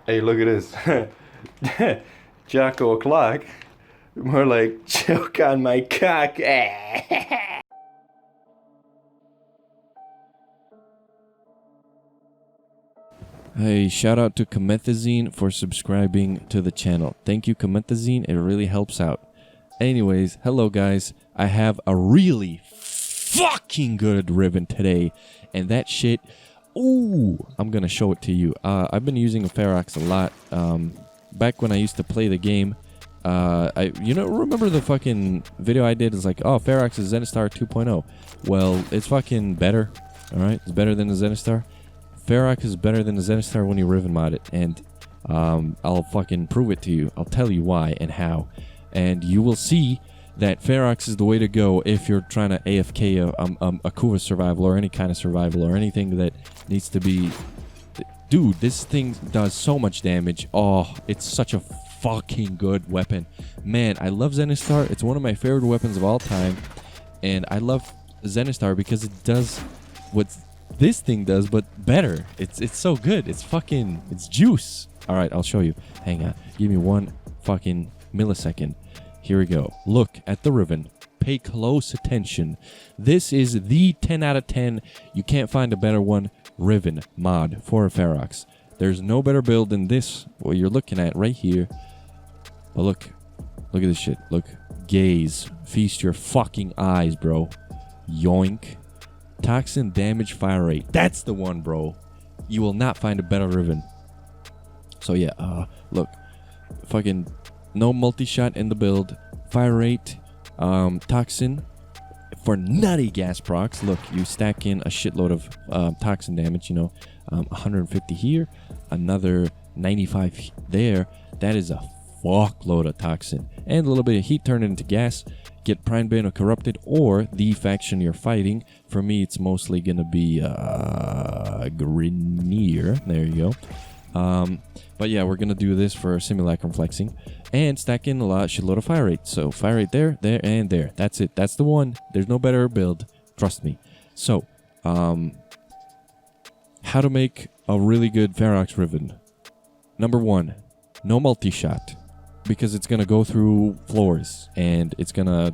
Hey, look at this. Jocko o'clock. More like choke on my cock. Hey, shout out to comethagene for subscribing to the channel. Thank you, comethagene. It really helps out. Anyways, hello guys. I have a really fucking good ribbon today. And that shit, ooh, I'm gonna show it to you. I've been using a Ferrox a lot. Back when I used to play the game, remember the fucking video I did? It's like, oh, Ferrox is ZENISTAR 2.0. Well, it's fucking better. Alright, it's better than the ZENISTAR. Ferrox is better than the ZENISTAR when you ribbon mod it, and I'll fucking prove it to you. I'll tell you why and how, and you will see that Ferrox is the way to go if you're trying to AFK a Kuva survival or any kind of survival or anything that needs to be. Dude, this thing does so much damage. Oh, it's such a fucking good weapon. Man, I love ZENISTAR. It's one of my favorite weapons of all time, and I love ZENISTAR because it does what this thing does, but better. It's so good. It's juice. All right, I'll show you. Hang on. Give me one fucking millisecond. Here we go. Look at the ribbon. Pay close attention. This is the 10 out of 10. You can't find a better one. Ribbon mod for a Ferrox. There's no better build than this, what you're looking at right here. But look at this shit. Look. Gaze. Feast your fucking eyes, bro. Yoink. Toxin damage fire rate. That's the one, bro. You will not find a better ribbon. So yeah, look. Fucking no multi-shot in the build. Fire rate. Toxin. For nutty gas procs. Look, you stack in a shitload of toxin damage, 150 here. Another 95 there. That is a fuckload of toxin. And a little bit of heat turned into gas. Get Prime Bane or Corrupted or the faction you're fighting. For me, it's mostly going to be Grineer. There you go. But yeah, we're going to do this for Simulacrum Flexing. And stack in a shitload of fire rate. So fire rate there, and there. That's it. That's the one. There's no better build. Trust me. So, how to make a really good Ferrox ribbon. Number 1, no multi-shot. Because it's gonna go through floors and it's gonna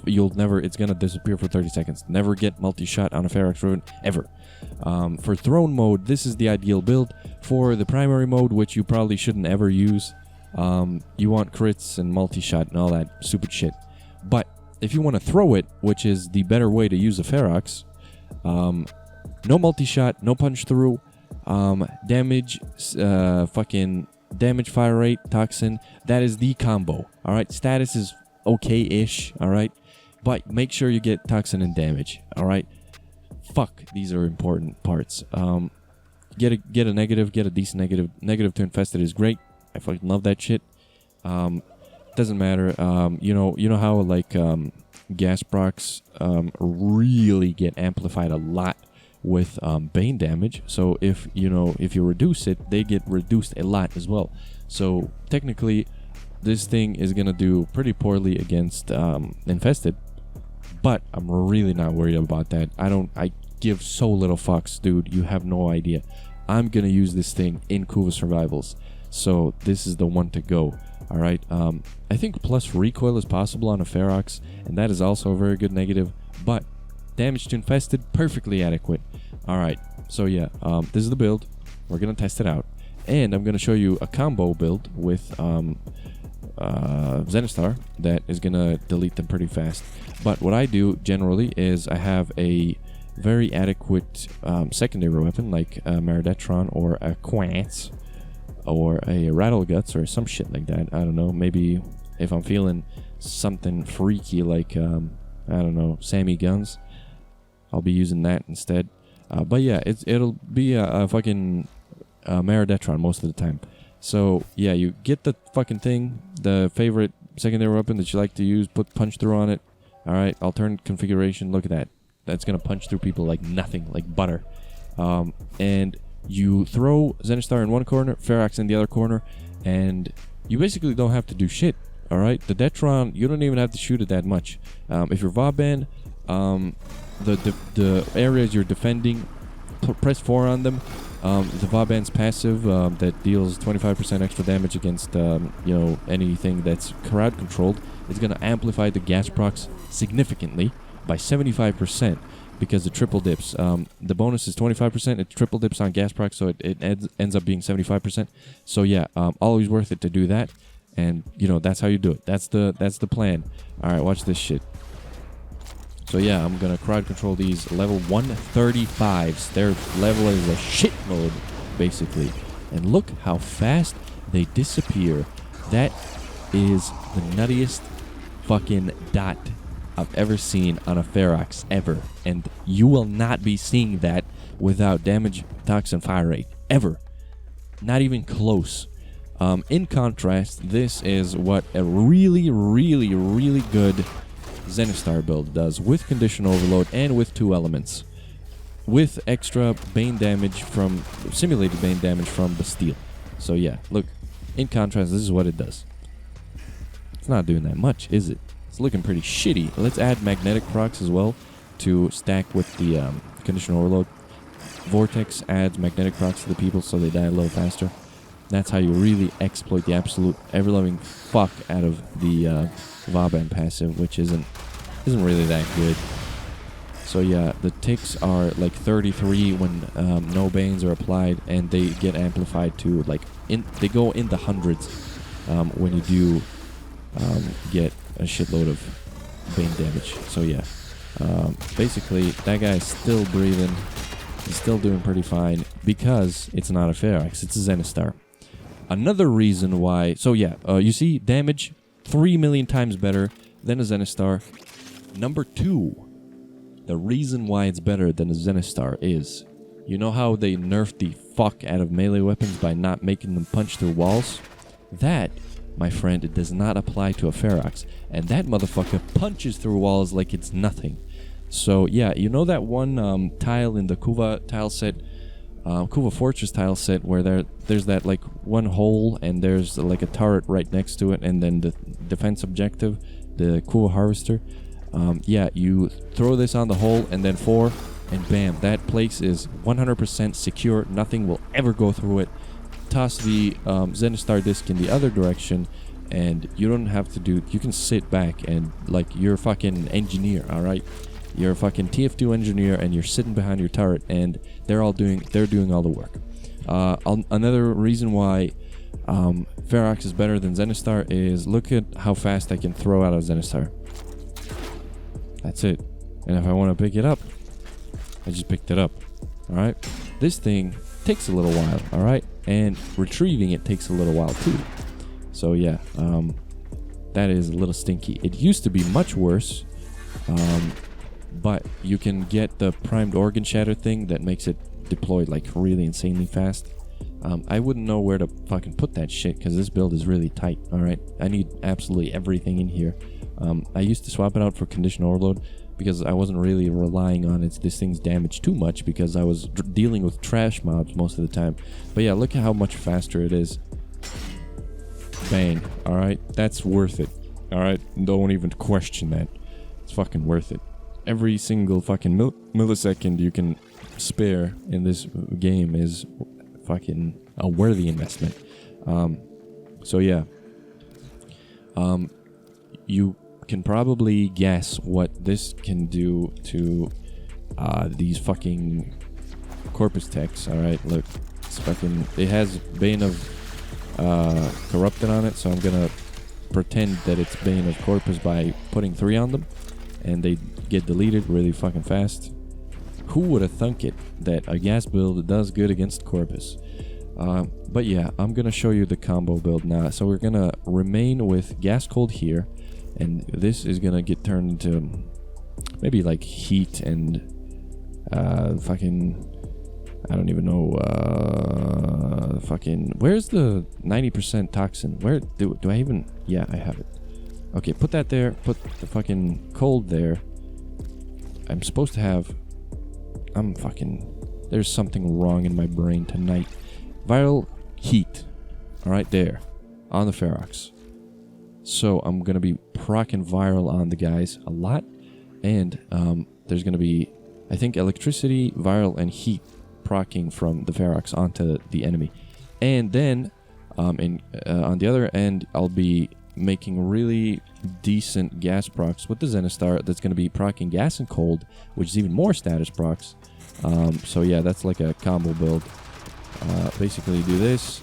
disappear for 30 seconds. Never get multi-shot on a Ferrox ribbon ever. For throne mode, this is the ideal build. For the primary mode, which you probably shouldn't ever use, you want crits and multi-shot and all that stupid shit. But if you want to throw it, which is the better way to use a Ferrox, no multi-shot, no punch through, damage, damage, fire rate, toxin. That is the combo. All right, status is okay-ish. All right, but make sure you get toxin and damage. All right, fuck, these are important parts. Get a negative, get a decent negative. Negative to infested is great. I fucking love that shit. Doesn't matter. You know how like gas procs really get amplified a lot with Bane damage. So if you reduce it, they get reduced a lot as well. So technically this thing is gonna do pretty poorly against infested, but I'm really not worried about that. I give so little fucks, dude. You have no idea. I'm gonna use this thing in Kuva survivals, so this is the one to go. All right. I think plus recoil is possible on a Ferrox, and that is also a very good negative, but damage to infested, perfectly adequate. All right, so yeah, this is the build. We're gonna test it out, and I'm gonna show you a combo build with ZENISTAR that is gonna delete them pretty fast. But what I do generally is I have a very adequate secondary weapon like a Maridetron or a Quantz or a Rattleguts or some shit like that. I don't know, maybe if I'm feeling something freaky like I don't know, Sammy Guns, I'll be using that instead. But yeah, it'll be a fucking Maridetron most of the time. So yeah, you get the fucking thing, the favorite secondary weapon that you like to use, put punch through on it. All right, alternate configuration. Look at that. That's gonna punch through people like nothing, like butter. And you throw ZENISTAR in one corner, Ferrox in the other corner, and you basically don't have to do shit. All right, the Detron, you don't even have to shoot it that much. If you're Vauban, the areas you're defending, press 4 on them. The Vauban's passive that deals 25% extra damage against anything that's crowd controlled is going to amplify the gas procs significantly by 75% because it triple dips. The bonus is 25%. It triple dips on gas procs, so it ends up being 75%. So yeah, always worth it to do that. And that's how you do it. That's the plan. All right, watch this shit. So yeah, I'm gonna crowd control these level 135s. Their level is a shit mode, basically. And look how fast they disappear. That is the nuttiest fucking dot I've ever seen on a Ferrox, ever. And you will not be seeing that without damage, toxin, fire rate. Ever. Not even close. In contrast, this is what a really, really, really good ZENISTAR build does with condition overload and with 2 elements. With extra bane damage from, simulated bane damage from Bastille. So yeah, look, in contrast, this is what it does. It's not doing that much, is it? It's looking pretty shitty. Let's add magnetic procs as well to stack with the condition overload. Vortex adds magnetic procs to the people so they die a little faster. That's how you really exploit the absolute ever-loving fuck out of the Vauban passive, which isn't really that good. So yeah, the ticks are like 33 when no banes are applied, and they get amplified to like they go in the hundreds when you do get a shitload of bane damage. So yeah, basically that guy's still breathing. He's still doing pretty fine because it's not a Ferrox, it's a ZENISTAR. Another reason why, so yeah, you see damage 3 million times better than a ZENISTAR. Number 2, the reason why it's better than a ZENISTAR is, you know how they nerfed the fuck out of melee weapons by not making them punch through walls? That, my friend, it does not apply to a Ferrox, and that motherfucker punches through walls like it's nothing. So yeah, you know that one tile in the Kuva tile set, Kuva Fortress tile set, where there's that like one hole and there's like a turret right next to it, and then the defense objective, the Kuva Harvester. Yeah, you throw this on the hole and then 4, and bam, that place is 100% secure. Nothing will ever go through it. Toss the ZENISTAR disc in the other direction, and you don't have to do. You can sit back and like you're a fucking engineer, all right? You're a fucking TF2 engineer, and you're sitting behind your turret, and they're doing all the work. Another reason why Ferrox is better than ZENISTAR is look at how fast I can throw out a ZENISTAR. That's it. And if I want to pick it up, I just picked it up. All right. This thing takes a little while. All right, and retrieving it takes a little while too. So yeah, that is a little stinky. It used to be much worse. But you can get the primed organ shatter thing that makes it deploy like really insanely fast. I wouldn't know where to fucking put that shit because this build is really tight. Alright, I need absolutely everything in here. I used to swap it out for condition overload because I wasn't really relying on this thing's damage too much because I was dealing with trash mobs most of the time. But yeah, look at how much faster it is. Bang. Alright, that's worth it. Alright, don't even question that. It's fucking worth it. Every single fucking millisecond you can spare in this game is fucking a worthy investment. So yeah, you can probably guess what this can do to these fucking corpus techs. All right, look, it's fucking. It has Bane of Corrupted on it, so I'm gonna pretend that it's Bane of Corpus by putting 3 on them, and they get deleted really fucking fast. Who would have thunk it that a gas build does good against Corpus? But yeah, I'm gonna show you the combo build now. So we're gonna remain with gas cold here, and this is gonna get turned into maybe like heat and fucking, I don't even know, fucking, where's the 90% toxin? Where do I even, yeah, I have it. Okay, put that there, put the fucking cold there. I'm supposed to have, there's something wrong in my brain tonight. Viral heat, all right, there, on the Ferrox. So I'm going to be procking viral on the guys a lot, and there's going to be, I think, electricity, viral, and heat proccing from the Ferrox onto the enemy. And then on the other end, I'll be making really decent gas procs with the ZENISTAR that's going to be proccing gas and cold, which is even more status procs. So yeah, that's like a combo build. Basically do this,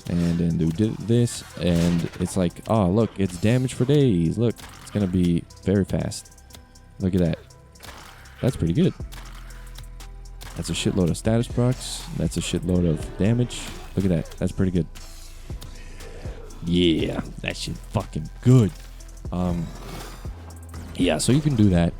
and then do this, and it's like, oh look, it's damage for days. Look, it's going to be very fast. Look at that. That's pretty good. That's a shitload of status procs. That's a shitload of damage. Look at that. That's pretty good. Yeah, that shit fucking good. Yeah, so you can do that.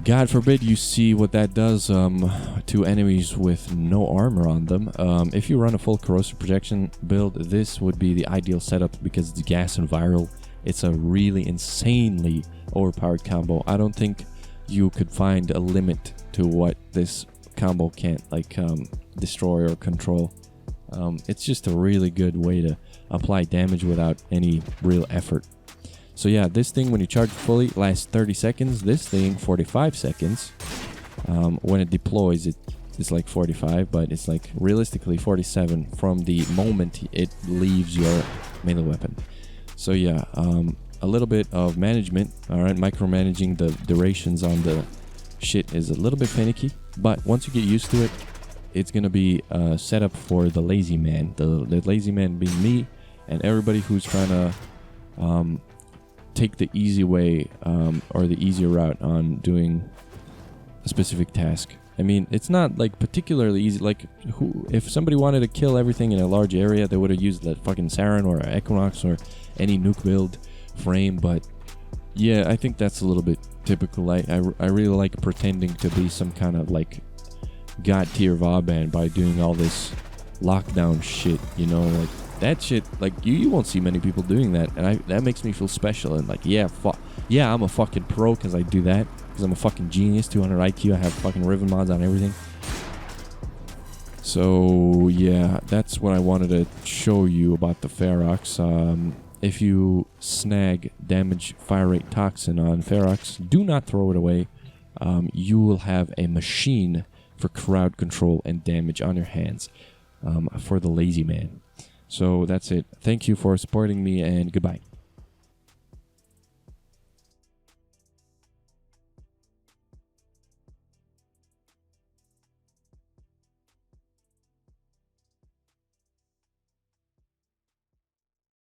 God forbid you see what that does to enemies with no armor on them. If you run a full corrosive projection build, this would be the ideal setup because it's gas and viral. It's a really insanely overpowered combo. I don't think you could find a limit to what this combo can't like destroy or control. It's just a really good way to apply damage without any real effort. So yeah, this thing when you charge fully lasts 30 seconds. This thing 45 seconds. When it deploys, it's like 45, but it's like realistically 47 from the moment it leaves your melee weapon. So yeah, a little bit of management. All right, micromanaging the durations on the shit is a little bit finicky, but once you get used to it, it's gonna be set up for the lazy man. The lazy man being me and everybody who's trying to take the easy way or the easier route on doing a specific task. I mean, it's not like particularly easy. Like, if somebody wanted to kill everything in a large area, they would have used that fucking Sarin or Equinox or any nuke build frame. But yeah, I think that's a little bit typical. I really like pretending to be some kind of like god tier Vauban by doing all this lockdown shit, you know, like that shit. Like you won't see many people doing that, and that makes me feel special. And like, yeah, I'm a fucking pro because I do that, because I'm a fucking genius. 200 IQ. I have fucking Riven mods on everything. So yeah, that's what I wanted to show you about the Ferrox. If you snag damage fire rate toxin on Ferrox, do not throw it away. You will have a machine for crowd control and damage on your hands for the lazy man. So that's it. Thank you for supporting me, and goodbye.